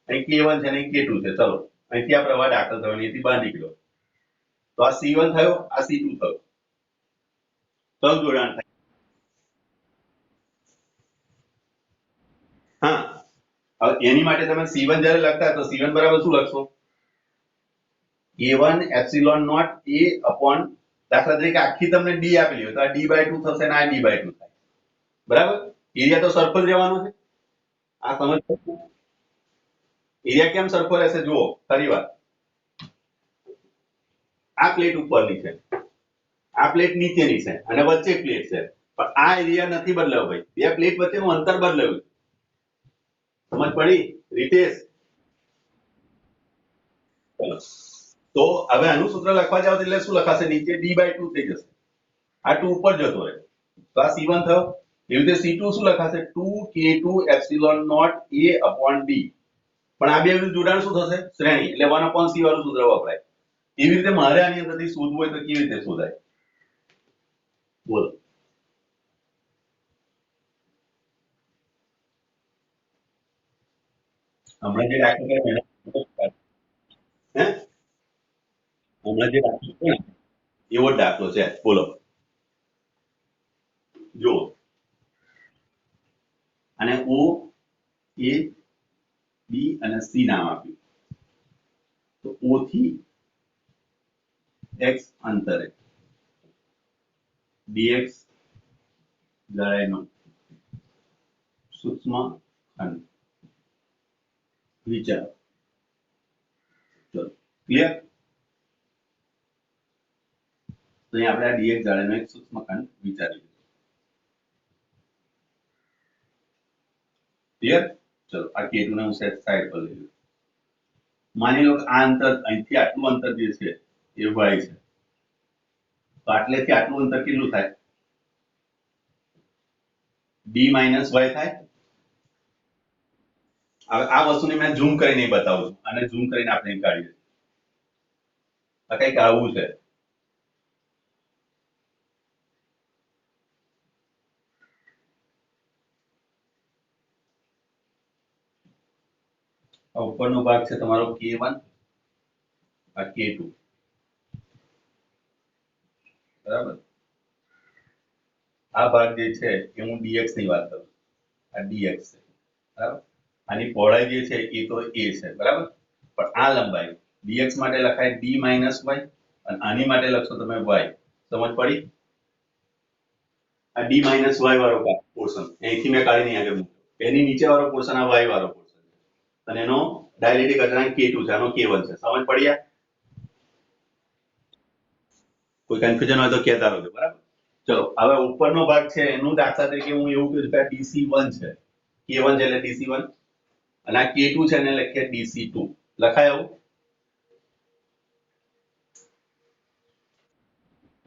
અહીં K1 છે અને અહીં K2 છે. ચલો અહીંથી આ પ્રવાહ દાખલ થયો, અહીંથી બહાર નીકળ્યો, તો આ C1 થયો, આ C2 થયો. તો જોડાણ થાય. હા, હવે એની માટે તમે C1 જ્યારે લખતા તો C1 બરાબર શું લખશો? A1 epsilon naught A upon, દાખલા તરીકે આખી તમને D આપેલી હોય તો આ D/2 થશે અને આ D/2 થાય. બરાબર? એરિયા તો સરખો જ રહેવાનો છે. આ સમજ? એરિયા કેમ સરખો રહેશે? જુઓ ફરી વાર, આ પ્લેટ ઉપરની છે, આ પ્લેટ નીચેની છે અને વચ્ચે પ્લેટ છે, પણ આ એરિયા નથી બદલાયો ભાઈ. બે પ્લેટ વચ્ચેનું અંતર બદલાયું. સમજ પડી રીતેશ? તો હવે આનું સૂત્ર લખવા જાવ એટલે શું લખાશે? નીચે D/2 થઈ જશે, આ 2 ઉપર જતો રહે તો આ C1 થયો. એવી રીતે C2 શું લખાશે? 2K2 epsilon naught A upon D. પણ આ બેનું જોડાણ શું થશે? શ્રેણી, એટલે 1/C વાળું સૂત્ર વપરાય. એવી રીતે મારે આની અંદરથી શોધવું હોય તો કેવી રીતે શોધાય? બોલો. હમણાં જે દાખલો કર્યો હે, હમણાં જે દાખલો કર્યો ને એવો જ દાખલો છે. બોલો. જો અને O, A, B અને C નામ આપ્યું. તો O થી X અંતરે dx જાડાઈનો સૂક્ષ્મ ખંડ વિચારો. ચલો ક્લિયર? તો અહીં આપણે આ dx જાડાઈનો એક સૂક્ષ્મ ખંડ વિચારી લીધો. ક્લિયર? ચલો આ K2 ને હું સેટ સાઈડ પર લઈ લઉં. માની લો કે આ અંતર અહીંથી આટલું અંતર જે છે એ y છે, તો આટલેથી આટલું અંતર કેટલું થાય? d - y થાય. હવે આ વસ્તુને મેં ઝૂમ કરીને બતાવું છું, અને ઝૂમ કરીને આપણે કાઢીએ. આ કંઈક આવું છે. આ ઉપરનો ભાગ છે તમારો K1, આ K2, બરાબર? આ ભાગ જે છે એ હું dx ની વાત કરું, આ dx છે, બરાબર? આની પહોળાઈ જે છે એ તો a છે, બરાબર? પણ આ લંબાઈ dx માટે લખાય d - y અને આની માટે લખશો તમે y. સમજ પડી? આ d - y વાળો પોર્શન અહીંથી મેં કાઢીને આગળ મૂક્યો. એની નીચે વાળો પોર્શન આ y વાળો પોર્શન છે, અને એનો ડાયલેક્ટ્રિક અચળાંક K2 છે, આનો K1 છે. સમજ પડી? કોઈ કન્ફ્યુઝન હોય તો કહેતા રહેજો, બરાબર? ચલો હવે ઉપરનો ભાગ છે એનું દાખલા તરીકે હું એવું કહ્યું કે DC1 છે. K1 છે એટલે DC1, અને આ K2 છે એને લખીએ DC2. લખાય આવું?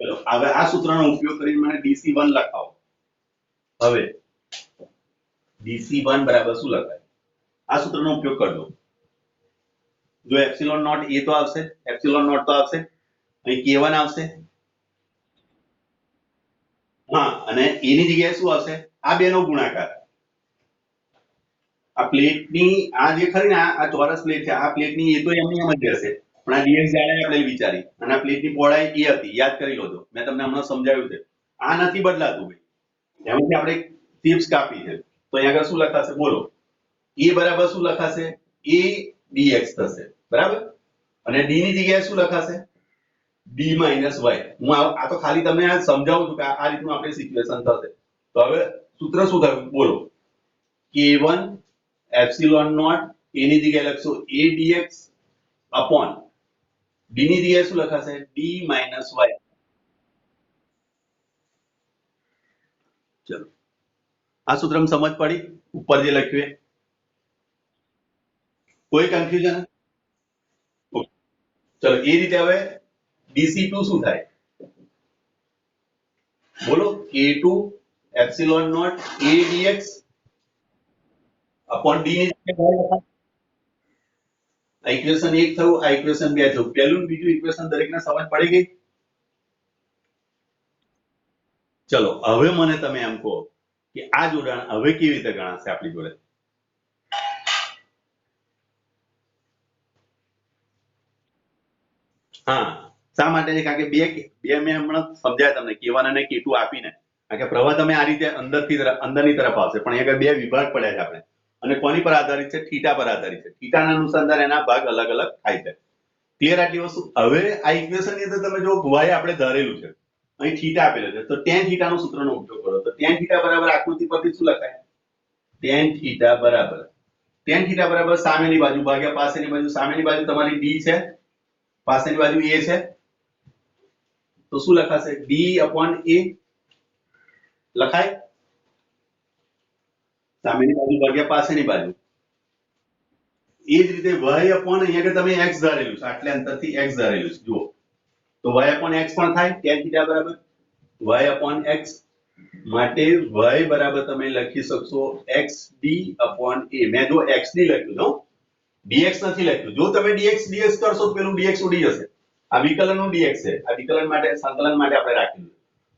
ચલો હવે આ સૂત્રનો ઉપયોગ કરીને મને DC1 લખાવો. હવે DC1 બરાબર શું લખાય? આ સૂત્રનો ઉપયોગ કરજો. જો એપ્સિલોન નોટ A તો આવશે, એપ્સિલોન નોટ તો આવશે, અહીં K1 આવશે. હા, અને એની જગ્યાએ શું આવશે? આ બેનો ગુણાકાર. આ પ્લેટની આ જે ખરી ને આ ચોરસ પ્લેટ છે, આ પ્લેટની એ તો એમની એમ જ રહેશે, પણ આ dx જાડાઈ આપણે વિચારી, અને આ પ્લેટની પહોળાઈ એ હતી, યાદ કરી લો. તો મેં તમને હમણાં સમજાવ્યું છે. આ નથી બદલાતું ભાઈ. એમાંથી આપણે ટિપ્સ કાપી છે, તો અહીંયા આગળ શું લખાશે? બોલો. a બરાબર શું લખાશે? a dx થશે, બરાબર? અને d ની જગ્યાએ શું લખાશે? d - y. હું આ તો ખાલી તમને આ સમજાવું છું કે આ રીતનું આપણે સિચ્યુએશન થશે. તો હવે સૂત્ર શું થયું? બોલો. K1 એપ્સિલોન નોટ a ની જગ્યાએ લખશો a dx અપોન d ની જગ્યાએ શું લખાશે? d - y. ચલો આ સૂત્રમાં સમજ પડી? ઉપર જે લખ્યું કોઈ કન્ફ્યુઝન? ચલો એ રીતે હવે DC2 શું થાય? બોલો. K2 epsilon naught a dx upon d ની જગ્યાએ આ ઇક્વેશન 1 થયું, આ ઇક્વેશન 2 થયું. પહેલું બીજું ઇક્વેશન દરેકને સમજ પડી ગઈ? ચલો હવે મને તમે એમ કહો કે આ જોડાણ હવે કેવી રીતે ગણાશે આપણી જોડે? હા, શા માટે છે? કારણ કે બે મેં હમણાં સમજાયા તમને K1 અને K2 આપીને. કારણ કે પ્રવાહ તમે આ રીતે અંદરની તરફ આવશે, પણ અહીંયા આગળ બે વિભાગ પડ્યા છે આપણે. અને કોની પર આધારિત છે? થીટા પર આધારિત છે. થીટાના અનુસંધાન એના ભાગ અલગ અલગ થાય છે. ક્લિયર આટલી વસ્તુ? હવે આ ઇક્વેશન ની અંદર તમે જો y આપણે ધારેલું છે, અહીં થીટા આપેલો છે, તો tan થીટાનો સૂત્રનો ઉપયોગ કરો. તો tan થીટા બરાબર આકૃતિ પરથી શું લખાય? tan થીટા બરાબર સામેની બાજુ ભાગ્યા પાસેની બાજુ. સામેની બાજુ તમારી d છે, પાસેની બાજુ a છે, તો શું લખાશે? d/a લખાય. સામેની બાજુ ભાગ્યા પાસેની બાજુ. એ જ રીતે y/ અહીંયા કે તમે x ધારેલું છે, આટલા અંતરથી x ધારેલું છે, જુઓ તો y/x પણ થાય. tan થીટા બરાબર y/x માટે y બરાબર તમે લખી શકશો xd/a. મેં જો xd લખ્યું છે, dx નથી લખ્યું. જો તમે dx કરશો તો પેલું dx ઉડી જશે. આ વિકલનનું dx છે. આ વિકલન માટે સંકલન માટે આપણે રાખેલું.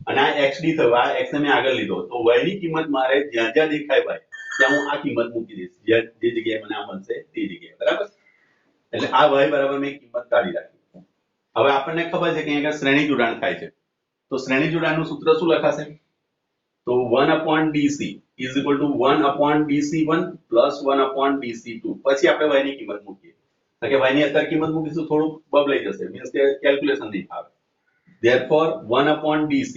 અને આ xd થયો. આ x ને મેં આગળ લીધો. તો y ની કિંમત મારે જ્યાં જ્યાં દેખાય ભાઈ ત્યાં હું આ કિંમત મૂકી દઈશ. જે જગ્યાએ મને આ મળશે તે જગ્યાએ. બરાબર? એટલે આ y બરાબર મેં કિંમત કાઢી રાખી. હવે આપણને ખબર છે કે અહીંયા શ્રેણી જોડાણ થાય છે. તો શ્રેણી જોડાણનું સૂત્ર શું લખાશે? તો 1/dc is equal to 1/dc1 plus 1/dc2. પછી આપણે y ની કિંમત મૂકીએ. કારણ કે y ની અત્યારે કિંમત મૂકીશું થોડું બબલાઈ જશે. મીન્સ કે કેલ્ક્યુલેશન નહીં આવે. therefore 1/dc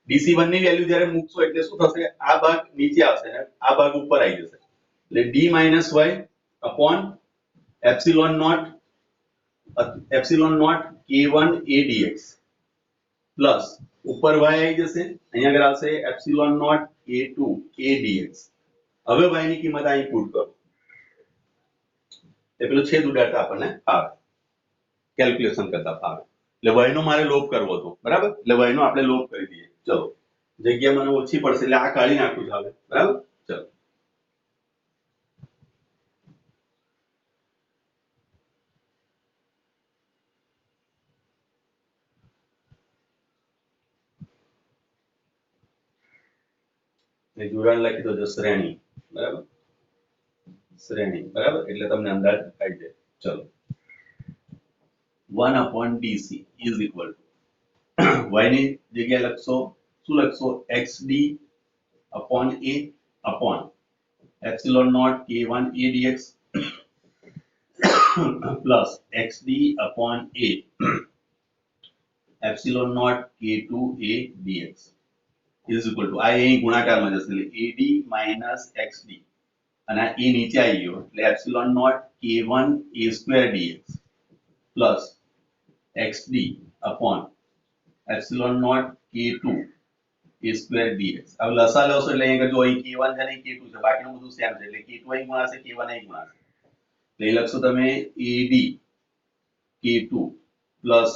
dc1 ની વેલ્યુ જ્યારે મૂકશો એટલે શું થશે? આ ભાગ નીચે આવશે ને આ ભાગ ઉપર આવી જશે. એટલે d - y upon epsilon naught k1 a dx plus ઉપર y આવી જશે. અહીંયા આગળ આવશે epsilon naught k2 a dx. હવે y ની કિંમત અહીં પુટ કરો. એ પેલું છેદ ઉડાડતા આપણને ફાવે, કેલ્ક્યુલેશન કરતા ફાવે. એટલે y નો મારે લોપ કરવો હતો. બરાબર? એટલે y નો આપણે લોપ કરી દઈએ. ચલો, જગ્યા મને ઓછી પડશે એટલે આ કાઢી નાખું છું હવે. બરાબર? ચલો, જોડાણ લખી દો શ્રેણી. બરાબર? શ્રેણી. બરાબર? એટલે તમને અંદાજ આવી જાય. ચલો, 1/dc is equal to y ની જગ્યાએ લખશો શું લખશો? xd/a upon epsilon naught k1 a dx plus xd/a epsilon naught k2 a dx is equal to આ અહીં ગુણાકારમાં જશે એટલે ad xd અને આ a નીચે આવી ગયો એટલે epsilon naught k1 a square dx plus xd upon epsilon naught k2 a square dx. હવે લસા લેશો એટલે અહીંયા જો અહીં k1 છે ને k2 છે, બાકીનું બધું સેમ છે એટલે k2 અહીં ગુણાશે, k1 અહીં ગુણાશે. એટલે એ લખશો તમે ad k2 plus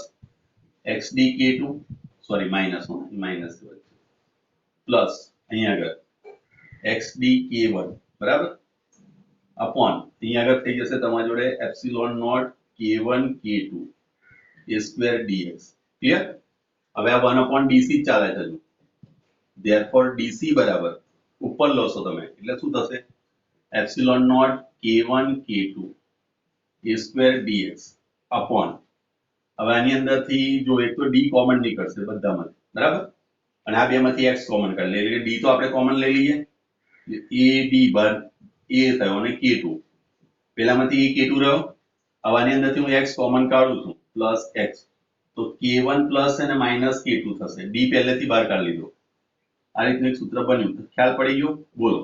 xd k2 sorry minus plus અહીંયા આગળ xd k1 બરાબર અપોન અહીંયા આગળ થઈ જશે તમારી જોડે epsilon naught k1 k2 a square dx. Clear? હવે આ 1/dc ચાલે છે. therefore dc બરાબર ઉપર લોશો તમે એટલે શું થશે? epsilon naught k1 k2 a square dx upon હવે આની અંદરથી જો એક તો d કોમન નીકળશે બધામાં. બરાબર? અને આ બેમાંથી x કોમન કાઢી લે એટલે d તો આપણે કોમન લઈ લઈએ. ad બાર a થયો અને k2 પેલામાંથી k2 રહ્યો. હવે આની અંદરથી હું x કોમન કાઢું છું પ્લસ x તો k1 પ્લસ અને માઇનસ k2 થશે. d પહેલેથી બહાર કાઢી લીધો. આ રીતનું એક સૂત્ર બન્યું. ખ્યાલ પડી ગયો? બોલો.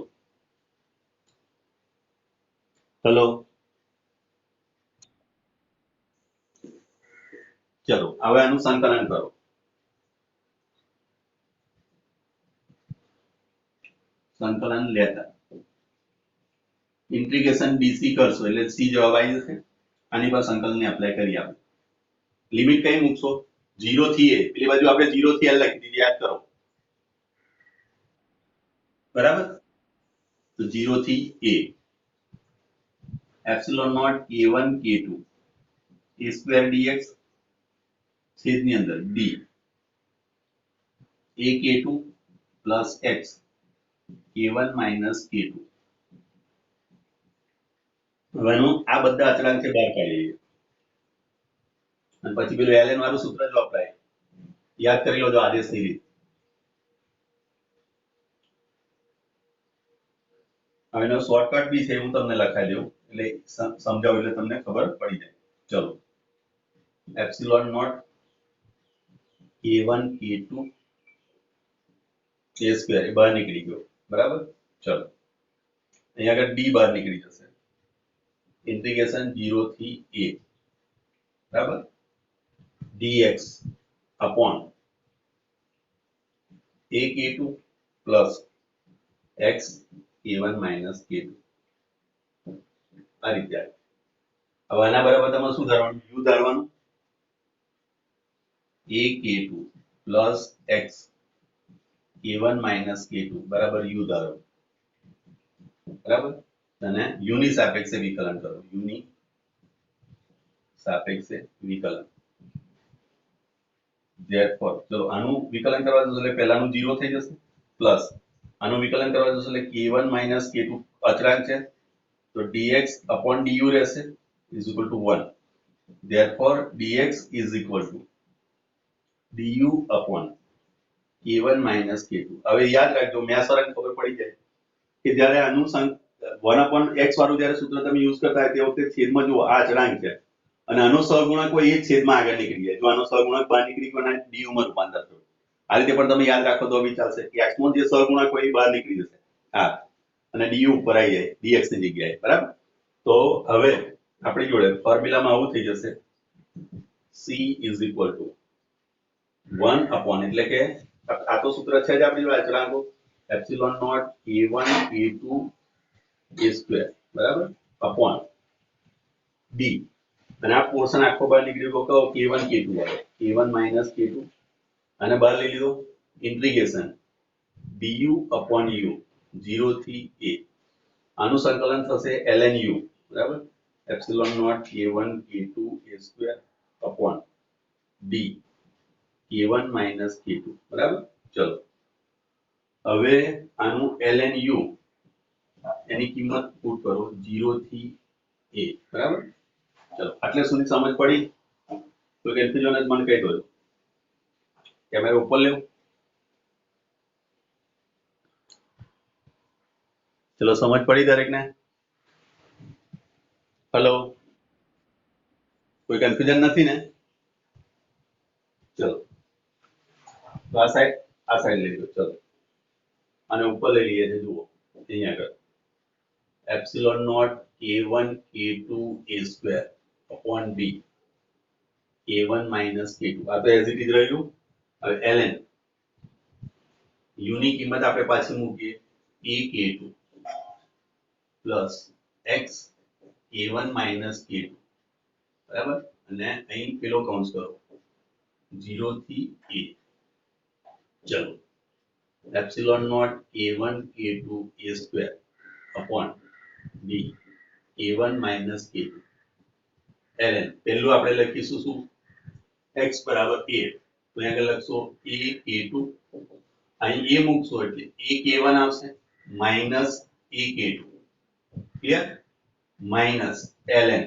હેલો, ચલો હવે આનું સંકલન કરો. સંકલન લેતા ઇન્ટિગ્રેશન dc કરશો એટલે c જવાબ આવી જશે. આની પર સંકલનને એપ્લાય કરી આપણે. લિમિટ કઈ મૂકશો? 0 થી a. પેલી બાજુ આપણે 0 થી l લખી દીધી, યાદ કરો. બરાબર? તો 0 થી a epsilon naught k1 k2 a square dx છેદની અંદર d a k2 plus x k1 minus k2. હવે આ બધા અચળાંક છે બહાર કાઢી લઈએ. અને પછી પેલું ln વાળું સૂત્ર જો અપ્લાય યાદ કરી લો જો આદેશની રીત. હવે એનો શોર્ટકટ બી છે હું તમને લખાઈ દઉં એટલે સમજાવું એટલે તમને ખબર પડી જાય. ચલો epsilon naught k1 k2 a square એ બહાર નીકળી ગયો બરાબર. ચલો અહીંયા આગળ d બહાર નીકળી જશે ઇન્ટિગ્રેશન 0 થી a બરાબર dx upon a k2 plus x k1 minus k2 આ રીતે. હવે આના બરાબર તમારે શું ધારવાનું u ધારવાનું a k2 plus x k1 minus k2 બરાબર u ધારો બરાબર અને u ની સાપેક્ષે વિકલન કરો u ની સાપેક્ષે વિકલન. therefore ચલો આનું વિકલન કરવા જશો એટલે પહેલાનું 0 થઈ જશે પ્લસ આનું વિકલન કરવા જશો એટલે k1 minus k2 અચળાંક છે તો dx upon du રહેશે is equal to 1. therefore dx is equal to du upon k1 minus k2. હવે યાદ રાખજો મેથ્સ વાળાને ખબર પડી જાય કે જ્યારે આનું 1 upon x વાળું જ્યારે સૂત્ર તમે યુઝ કરતા હોય તે વખતે છેદમાં જુઓ આ અચળાંક છે અને આનો સહગુણક હોય એ જ છેદમાં આગળ નીકળી જાય. જો આનો સહગુણક બહાર નીકળી ગયો અને du માં રૂપાંતર થયું આ રીતે પણ તમે યાદ રાખો તો બી ચાલશે કે x નો જે સહગુણક હોય એ બહાર નીકળી જશે હા અને du ઉપર આવી જાય dx ની જગ્યાએ બરાબર. તો હવે આપણી જોડે ફોર્મ્યુલામાં આવું થઈ જશે c is equal to 1 upon એટલે કે આ તો સૂત્ર છે જ આપણી જોડે અચળાંકો epsilon naught k1 k2 a square બરાબર upon d અને આ પોર્શન આખો બહાર નીકળી ગયો કહો k1 k2 વાળો k1 minus k2 અને બહાર લઈ લીધો ઇન્ટિગ્રેશન du upon u 0 થી a આનું સંકલન થશે ln u બરાબર epsilon naught k1 k2 a square upon d k1 minus k2 બરાબર. ચલો હવે આનું ln u એની કિંમત પુટ કરો 0 થી a બરાબર. ચલો આટલે સુધી સમજ પડી તો કન્ફ્યુઝન જ મને કહી દો કેમેરા ઉપર લેવું. ચલો સમજ પડી દરેકને હેલો કોઈ કન્ફ્યુઝન નથી ને. ચલો તો આ સાઈડ લઈ લો. ચલો અને ઉપર લઈ લઈએ છે જુઓ અહીંયા આગળ epsilon naught k1 k2 a square upon b k1 minus k2 આ તો એઝ ઇટ ઇઝ રહ્યું. હવે ln u ની કિંમત આપણે પાછી મૂકીએ a k2 plus x k1 minus k2 બરાબર અને અહીં પેલો કૌંસ કરો 0 થી a. ચલો epsilon naught k1 k2 a square upon b k1 minus k2 ln પહેલું આપણે લખીશું શું x બરાબર a તો અહીંયા આગળ લખશો a k2 અહીં a મૂકશો એટલે a k1 આવશે minus a k2 clear minus ln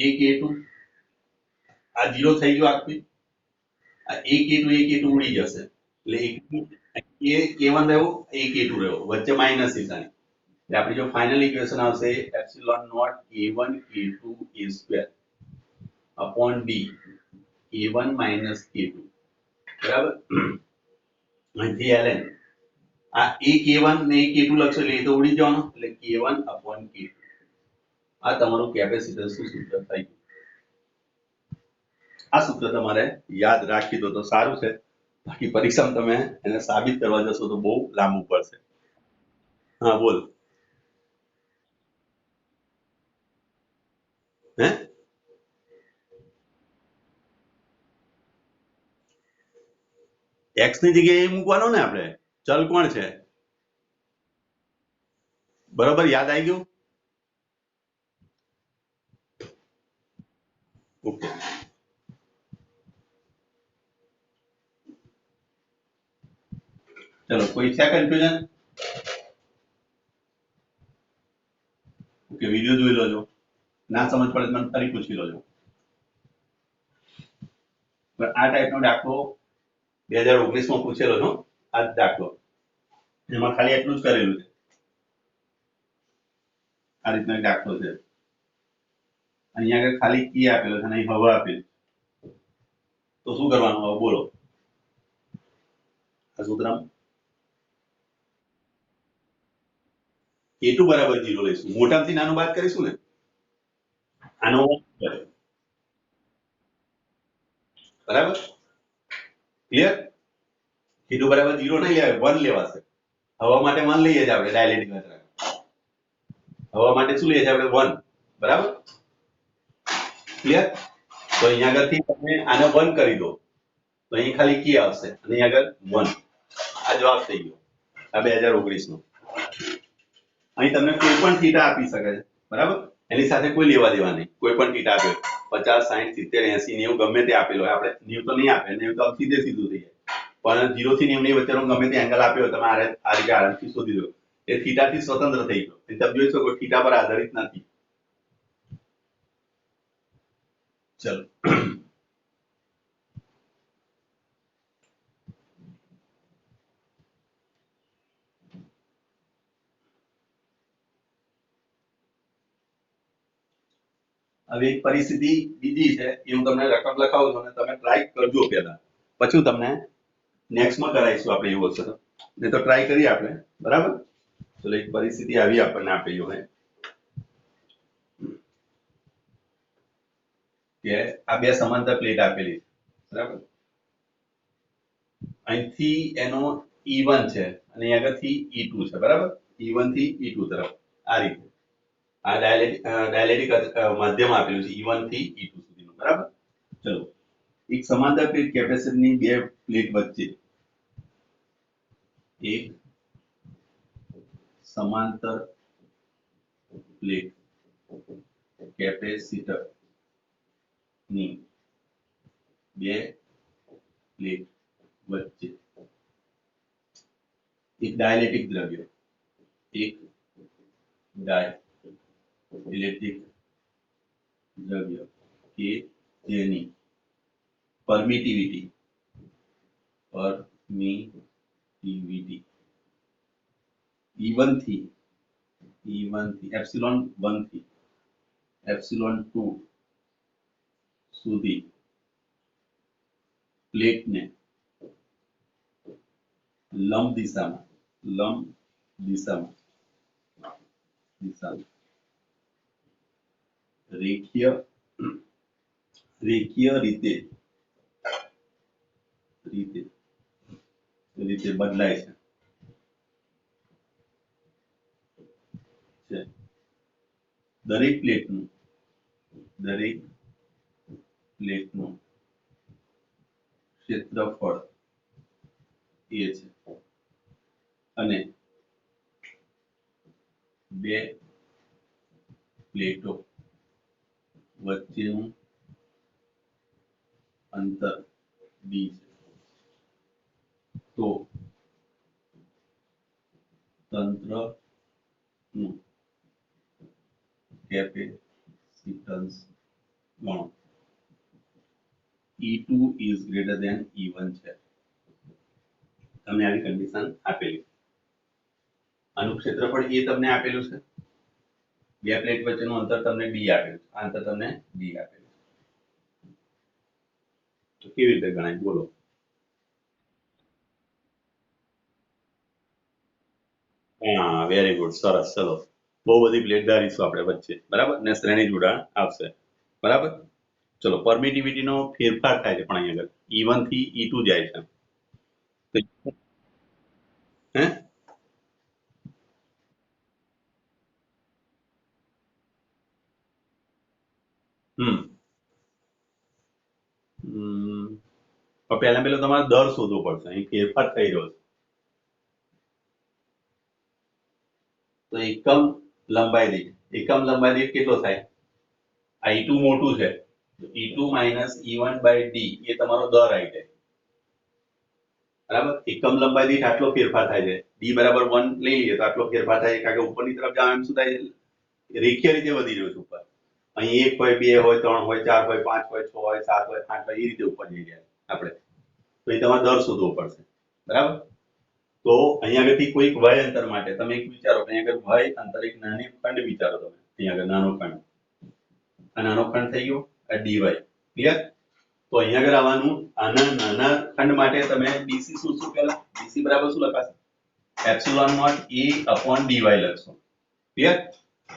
a k2 આ 0 થઈ ગયો આખું આ a k2 ઉડી જશે એટલે a k1 રહ્યો a k2 રહ્યો વચ્ચે માઈનસ નિશાની એટલે આપણી જો ફાઇનલ ઇક્વેશન આવશે epsilon naught k1 k2 a square upon d k1 minus k2 બરાબર અહીંથી ln આ a k1 ને a k2 લખશો એટલે એ તો ઉડી જવાનો એટલે k1 upon k2 આ તમારું કેપેસિટન્સ નું સૂત્ર થઈ ગયું. આ સૂત્ર તમારે યાદ રાખી દો તો સારું છે બાકી પરીક્ષામાં તમે એને સાબિત કરવા જશો તો બહુ લાંબુ પડશે. હા બોલ હે x ની જગ્યાએ મૂકવાનો ને આપણે ચલ કોણ છે બરોબર યાદ આવી ગયું. ઓકે ચલો કોઈ છે કન્ફ્યુઝન ઓકે વિડિયો જોઈ લેજો ના સમજ પડે મને ફરી પૂછી લેજો. પણ આ ટાઈપનો દાખલો 2019 માં પૂછેલો છે આ દાખલો, એમાં ખાલી એટલું જ કરેલું છે, આ રીતનો એક દાખલો છે, અહીંયા આગળ ખાલી કી આપેલો છે અને અહીં હવા આપેલી, તો શું કરવાનું હવે બોલો? આ સૂત્રમાં a2 બરાબર 0 લઈશું, મોટામાંથી નાનું બાદ કરીશું ને, આનો બરાબર ક્લિયર? a2 બરાબર 0 નહીં લેવાય, 1 લેવાશે. હવા માટે 1 લઈએ છીએ આપણે ડાયલેક્ટ્રિક અચળાંક, હવા માટે શું લઈએ છીએ આપણે 1, બરાબર ક્લિયર? તો અહીંયા આગળથી તમે આને 1 કરી દો તો અહીં ખાલી કી આવશે અને અહીં આગળ 1, આ જવાબ થઈ ગયો આ 2019 નો. અહીં તમને કોઈ પણ થીટા આપી શકે છે, બરાબર, એની સાથે કોઈ લેવા દેવા નહીં, કોઈ પણ થીટા આપેલો 50 60 70 80 90 ગમે તે આપેલો હોય, આપણે 90 તો નહીં આપે, 90 તો સીધે સીધું થઈ જાય, પણ 0 થી 90 ની વચ્ચેનો ગમે તે એંગલ આપ્યો તમે આ રીતે આરામથી શોધી લો, એ થીટાથી સ્વતંત્ર થઈ ગયો, તમે જોઈ શકો થીટા પર આધારિત નથી. ચલો હવે એક પરિસ્થિતિ બીજી છે, એ હું તમને રકમ લખાવું છું અને તમે ટ્રાય કરજો પહેલા, પછી હું તમને નેક્સ્ટમાં કરાવીશું આપણે એવું હશે તો, નહીં તો ટ્રાય કરીએ આપણે, બરાબર. ચલો એક પરિસ્થિતિ આવી આપણને આપેલી હોય કે આ બે સમાંતર પ્લેટ આપેલી છે, બરાબર, અહીંથી એનો E1 છે અને અહીં આગળથી E2 છે, બરાબર, E1 થી E2 તરફ આ રીતે આ ડાયલેક્ટ્રિક માધ્યમ આપેલું છે E1 થી E2 સુધીનું, બરાબર. ચલો એક સમાંતર પ્લેટ કેપેસિટરની બે પ્લેટ વચ્ચે એક સમાંતર પ્લેટ કેપેસિટર ની બે પ્લેટ વચ્ચે એક ડાયલેક્ટ્રિક દ્રવ્ય, એક ડાયલેક્ટ્રિક દ્રવ્ય કે જેની પરમિટિવિટી E1 થી એપ્સિલોન 1 થી એપ્સિલોન 2 સુધી પ્લેટને લંબ દિશામાં રેખીય રીતે બદલાય છે. દરેક પ્લેટનું ક્ષેત્રફળ એ છે અને બે પ્લેટો વચ્ચેનું અંતર d છે, તો તંત્રનું કેપેસિટન્સ ગણો. E2 is greater than E1 છે, તમને આવી કન્ડિશન આપેલી, આનું ક્ષેત્રફળ એ તમને આપેલું છે, બે પ્લેટ વચ્ચેનું અંતર તમને d આપેલું છે, આ અંતર તમને d આપેલું છે, તો કેવી રીતે ગણાય બોલો? હા વેરી ગુડ, સરસ. ચલો બહુ બધી પ્લેટ ધારીશું આપણે વચ્ચે, બરાબર, ને શ્રેણી જોડાણ આવશે, બરાબર. ચલો પરમિટિવિટી નો ફેરફાર થાય છે પણ અહીંયા આગળ E1 થી E2 જાય છે, હે પહેલા તમારે દર શોધવો પડશે, અહીં ફેરફાર થઈ રહ્યો છે, તો એકમ લંબાઈ દીઠ કેટલો થાય? આ E2 મોટું છે, E2 minus E1 by D એ તમારો દર આવી જાય, બરાબર. એકમ લંબાઈ દીઠ આટલો ફેરફાર થાય છે, D બરાબર 1 લઈ લઈએ તો આટલો ફેરફાર થાય છે, કારણ કે ઉપરની તરફ જાવ એમ શું થાય, રેખીય રીતે વધી રહ્યો છે ઉપર, અહીં 1 હોય 2 હોય 3 હોય 4 હોય 5 હોય 6 હોય 7 હોય 8 હોય એ રીતે ઉપર જઈ જાય, આપણે, તો એ તમારે દર શોધવો પડશે, બરાબર? તો અહીંયા આગળથી કોઈક y અંતર માટે તમે એક વિચારો કે અહીંયા આગળ y અંતર એક નાની ખંડ વિચારો તમે, અહીંયા આગળ નાનો ખંડ, આ નાનો ખંડ થઈ ગયો, આ dy, ક્લિયર? તો અહીંયા આગળ આવવાનું, આના નાના ખંડ માટે તમે dc શું પહેલા dc બરાબર શું લખાશે? Epsilon naught a upon dy લખશો, ક્લિયર?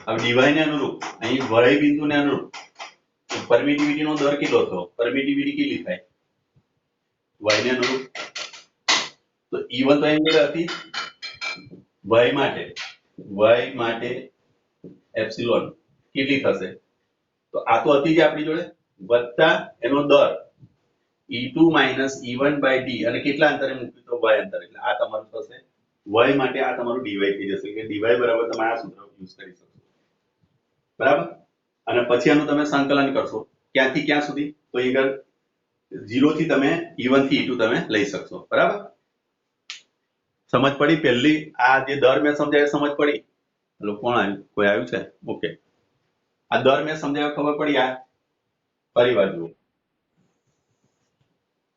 હવે dy ને અનુરૂપ અહીં y બિંદુને અનુરૂપ પરમિટિવિટી નો દર કેટલો થયો? પરમિટિવિટી કેટલી થાય y ને અનુરૂપ? તો e1 તો અહીં હતી y માટે એપ્સિલોન કેટલી થશે? તો આ તો હતી જ આપણી જોડે, વત્તા એનો દર e2 e1 d, અને કેટલા અંતરે મૂક્યું? તો y અંતરે. એટલે આ તમારું થશે y માટે, આ તમારું dy થઈ જશે કે dy બરાબર તમે આ સૂત્ર યુઝ કરી શકશો, બરાબર? અને પછી આનું તમે સંકલન કરશો ક્યાંથી ક્યાં સુધી? તો આગળ 0 થી તમે e1 થી e2 તમે લઈ શકશો, બરાબર? સમજ પડી? પહેલી આ જે દર મેં સમજાવ્યો સમજ પડી? હેલો, કોણ આવ્યું? કોઈ આવ્યું છે? ઓકે, આ દર મેં સમજાવ્યો ખબર પડી? આ ફરી વાર જુઓ,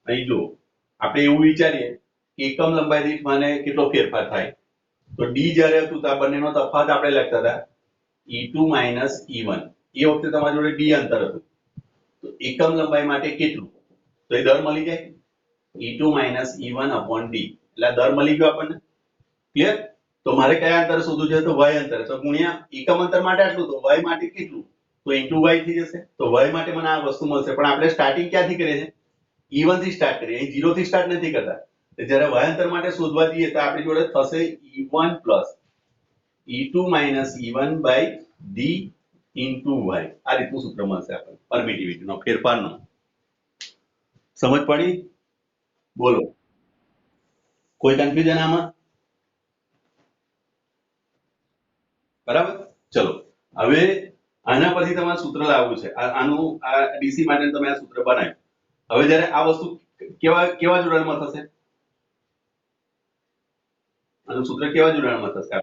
અહીં જુઓ, આપણે એવું વિચારીએ કે એકમ લંબાઈ દીઠ મને કેટલો ફેરફાર થાય? તો d જ્યારે હતું તો આ બંનેનો તફાવત આપણે લખતા હતા e2 e1, એ વખતે તમારી જોડે d અંતર હતું, તો એકમ લંબાઈ માટે કેટલું? તો એ દર મળી જાય e2 e1 upon d, એટલે આ દર મળી ગયો આપણને, ક્લિયર? તો મારે કયા અંતર શોધવું છે? તો y અંતર, તો ગુણ્યા એકમ અંતર માટે આટલું, તો y માટે કેટલું? તો into y થઈ જશે. તો y માટે મને આ વસ્તુ મળશે, પણ આપણે સ્ટાર્ટિંગ ક્યાંથી કરીએ છીએ? e1 થી સ્ટાર્ટ કરીએ, અહીં 0 થી સ્ટાર્ટ નથી કરતા. જ્યારે y અંતર માટે શોધવા જઈએ તો આપણી જોડે થશે e1 plus e2 e1 by d into y. આ રીતનું સૂત્ર મળશે આપણને પરમિટિવિટીનો ફેરફારનો. સમજ પડી? બોલો, કોઈ કન્ફ્યુઝન આમાં? બરાબર, ચલો હવે આના પછી તમારે સૂત્ર લાવવું છે. આનું આ ડીસી માટે તમે આ સૂત્ર બનાવ્યું. હવે જ્યારે આ વસ્તુ કેવા જોડાણમાં થશે? આનું સૂત્ર કેવા જોડાણમાં થશે?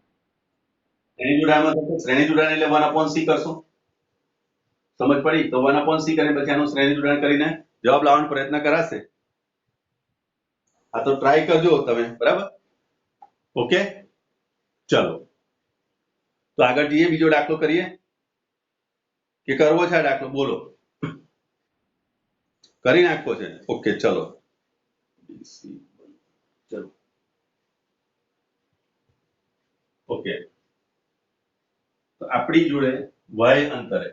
શ્રેણી જોડાણમાં થશે. શ્રેણી જોડાણ એટલે 1/c કરશો. સમજ પડી? તો 1/c કરીને પછી આનું શ્રેણી જોડાણ કરીને જવાબ લાવવાનો પ્રયત્ન કરાશે. આ તો ટ્રાય કરજો તમે, બરાબર? ઓકે, ચલો તો આગળ જઈએ, બીજો દાખલો કરીએ કે કરવો છે? આ દાખલો બોલો, કરી નાખવો છે? ઓકે, ચલો ચલો ઓકે. તો આપણી જોડે y અંતરે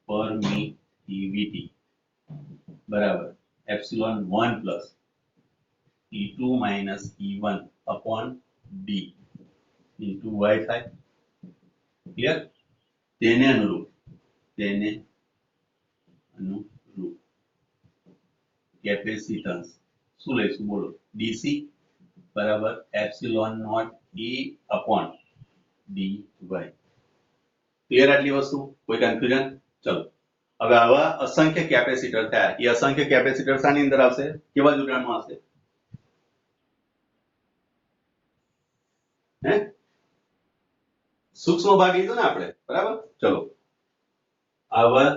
પરમિટિવિટી બરાબર epsilon 1 plus e2 e1 upon d into y થાય, ક્લિયર? તેને અનુરૂપ કેપેસિટન્સ શું લઈશું? બોલો, dc બરાબર epsilon naught a upon dy. Clear આટલી વસ્તુ? કોઈ કન્ફ્યુઝન? ચલો હવે આવા અસંખ્ય કેપેસિટર થયા. એ અસંખ્ય કેપેસિટર શાની અંદર આવશે? કેવા જોડાણમાં આવશે? હે, સૂક્ષ્મ ભાગ લીધો ને આપણે, બરાબર? ચલો આવા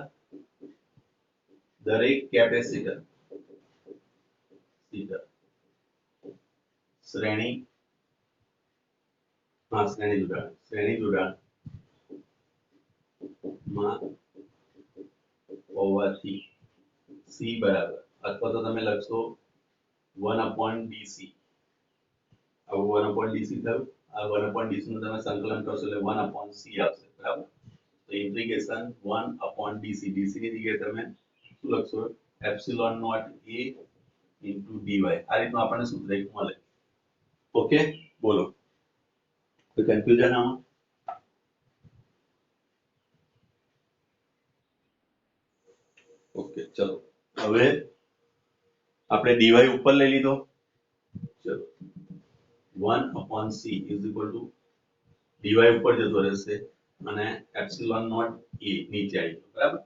દરેક કેપેસિટર શ્રેણી જોડાણ માં હોવાથી c બરાબર, અથવા તો તમે લખશો 1/dc. આવું 1/dc થયું. આ 1/dc નું તમે સંકલન કરશો એટલે 1/c આવશે, બરાબર? તો ઇન્ટિગ્રેશન 1/dc, dc ની જગ્યાએ તમે શું લખશો? Epsilon naught a into dy. આ રીતનું આપણને સૂત્ર એક મળે. ઓકે, બોલો, કોઈ કન્ફ્યુઝન આમાં? ઓકે, ચલો હવે આપણે dy ઉપર લઈ લીધો. ચલો 1/c is equal to dy ઉપર જતો રહેશે અને એપ્સિલોન નોટ a નીચે આવી ગયો, બરાબર?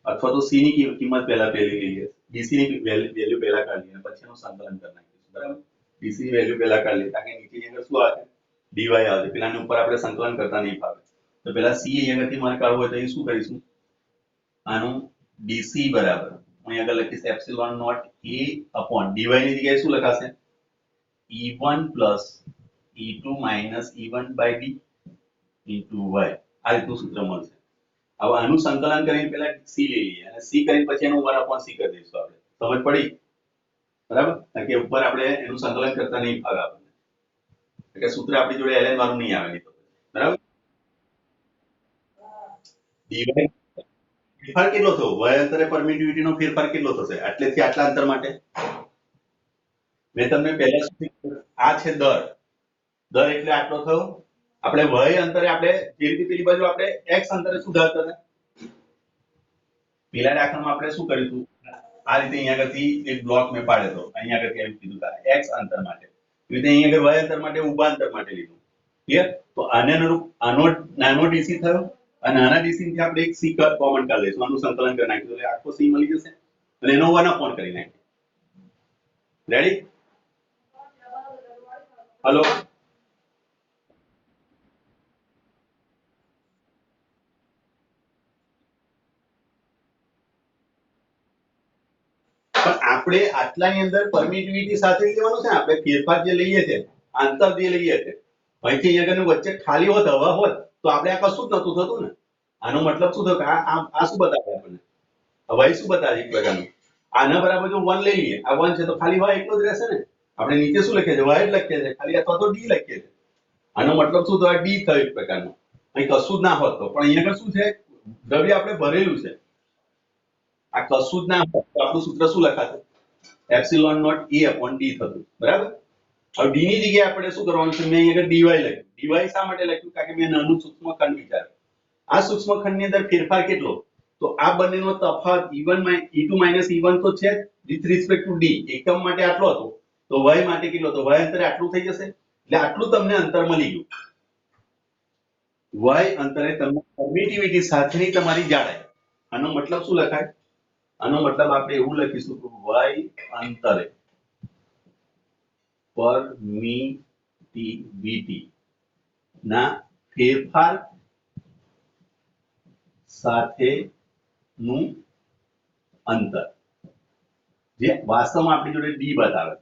અથવા તો c ની કિંમત પહેલા લઈએ, dc ની વેલ્યુ પહેલા કાઢી અને પછી એનું સંકલન કરી નાખીશું, બરાબર? dc ની વેલ્યુ પહેલા કાઢી લે, કારણ કે નીચેની અંદર શું આવે? dy આવે. પેલાની ઉપર આપણે સંકલન કરતા નહીં ફાવે. તો પેલા સી અહીંયાથી મારે કાઢવું હોય તો એ શું કરીશું આનું ડીસી બરાબર હું અહીંયા આગળ લખીશ epsilon naught A upon D Y ની જગ્યાએ શું લખાશે E1 plus E2 minus E1 by D into Y આ રીતનું સૂત્ર મળશે હવે આનું સંકલન કરીને પેલા સી લઈ લઈએ અને સી કરીને પછી એનું 1 અપોન સી કરી દઈશું આપણે સમજ પડી બરાબર કારણ કે ઉપર આપણે એનું સંકલન કરતા નહીં ફાવે આપણને એટલે સૂત્ર આપણી જોડે ln વાળું નહીં આવે નહીં તો બરાબર dy ફેરફાર કેટલો થયો y અંતરે પરમિટિવિટી નો ફેરફાર કેટલો થશે આટલેથી આટલા અંતર માટે મેં તમને પહેલા શું કીધું આ છે દર એટલે આટલો થયો આપણે y અંતરે આપણે જે રીતે પેલી બાજુ આપણે x અંતરે સુધારતા હતા પેલા દાખલામાં આપણે શું કર્યું હતું આ રીતે અહીંયા આગળથી એક બ્લોક મેં પાડ્યો હતો અહીંયા આગળથી એમ કીધું કે x અંતર માટે એ રીતે અહીંયા આગળ y અંતર માટે ઊભા અંતર માટે લીધું ક્લિયર તો આને અનુરૂપ આનો નાનો ડીસી થયો અને નાના ડીસી થી આપણે એક સી કોમન કરી લઈશું આનું સંકલન કરી નાખ્યું એટલે આખો સી મળી જશે અને એનો 1 અપોન કરી નાખ્યું રેડી હલો પણ આપણે આટલાની અંદર પરમિટિવિટી સાથે લેવાનું છે ને આપણે ફેરફાર જે લઈએ છે આંતર જે લઈએ છે અહીંથી અહીંયા આગળનું વચ્ચે ખાલી હોત હવા હોત તો આપણે આ કશું જ નતું થતું ને આનો મતલબ શું થયો કે આ શું બતાવે આપણને હવાઈ શું બતાવે એક પ્રકારનું આના બરાબર જો 1 લઈ લઈએ આ 1 છે તો ખાલી y એટલો જ રહેશે ને આપણે નીચે શું લખીએ છે y જ લખીએ છે ખાલી અથવા તો d લખીએ છે આનો મતલબ શું થયો d થયો એક પ્રકારનો અહીં કશું જ ના હોત તો પણ અહીંયા આગળ શું છે દ્રવ્ય આપણે ભરેલું છે આ કશું જ ના હોત તો આપણું સૂત્ર શું લખાશે epsilon naught a upon d થતું બરાબર હવે d ની જગ્યાએ આપણે શું કરવાનું છે મેં અહીંયા dy લખ્યું dy શા માટે લખ્યું કારણ કે મેં નાનું સૂક્ષ્મ ખંડ વિચાર્યું આ સૂક્ષ્મ ખંડની અંદર ફેરફાર કેટલો તો આ બંનેનો તફાવત E2 E1 તો છે વિથ રિસ્પેક્ટ ટુ d એકમ માટે આટલો હતો તો y માટે કેટલો હતો y અંતરે આટલું થઈ જશે એટલે આટલું તમને અંતર મળી ગયું y અંતરે તમને પરમિટિવિટી સાથેની તમારી જાડાઈ આનો મતલબ શું લખાય આનો મતલબ આપણે એવું લખીશું કે y અંતરે પરમિટિવિટી ના ફેરફાર સાથેનું અંતર જે વાસ્તવમાં આપણી જોડે d બતાવે